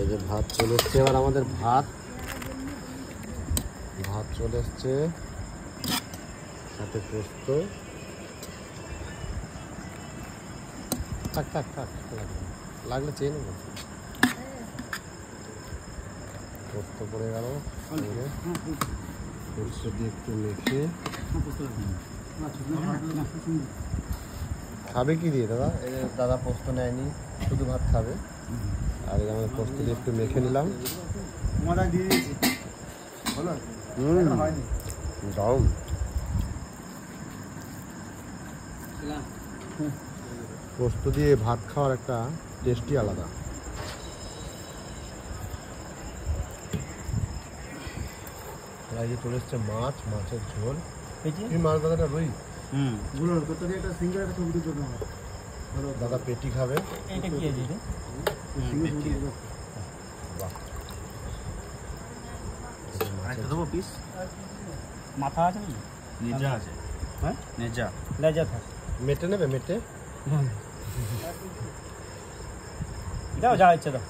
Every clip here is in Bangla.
এই যে ভাত চলে এসছে, এবার আমাদের ভাত চলে এসছে, সাথে পোস্ত। থাক থাক থাক, লাগলে চেয়ে নেবো। পোস্ত পড়ে গেল, পোস্ত দিয়ে একটু মেখে। খাবে কি দিয়ে দাদা? এই যে দাদা পোস্ত নেয়নি, শুধু ভাত খাবে। আর এই আমাদের পোস্ত দিয়ে একটু মেখে নিলাম। দারুণ। পোস্ত দিয়ে ভাত খাওয়ার একটা টেস্টই আলাদা। এই যে চলে এসছে মাছ, মাছের ঝোল। এই মাছ দাদাটা রুই। দাদা পেটি খাবে। মাথা আছে নাকি? নেজা আছে। হ্যাঁ, নেজা লেজা থাকে। মেটে নেবে? মেটে দাও, যা ইচ্ছে দাও।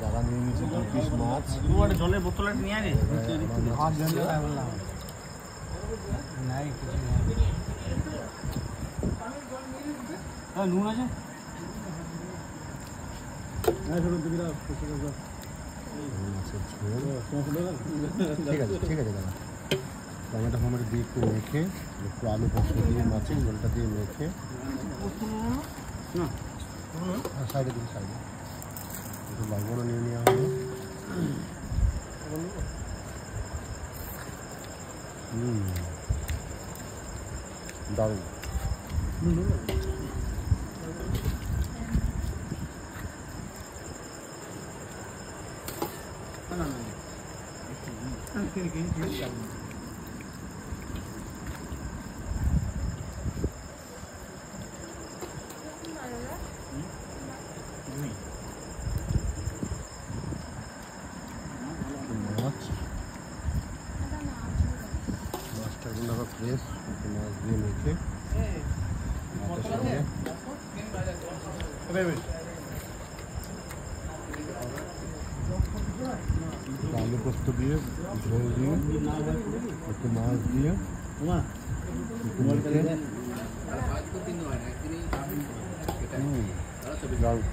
দাদা নিয়ে নিচ্ছে 2 পিস মাছ। জলের বোতল নিয়ে আগে। নুন আছে? ঠিক আছে ঠিক আছে দাদা। টমেটো ফমেটো দিয়ে একটু মেখে, একটু আলু পোস্ত দিয়ে মাছের ঝোলটা দিয়ে মেখে। সাইডে দিন, সাইডে একটু লবণও নিয়ে নেওয়া হবে। দারুণ। মাছটা কিন্তু আবার ফ্রেশ, মাছ দিয়ে মেখে মাছের সঙ্গে আলু পোস্ত দিয়ে, ঝোল দিয়ে, একটু মাছ দিয়ে একটু মেখে। দারুণ।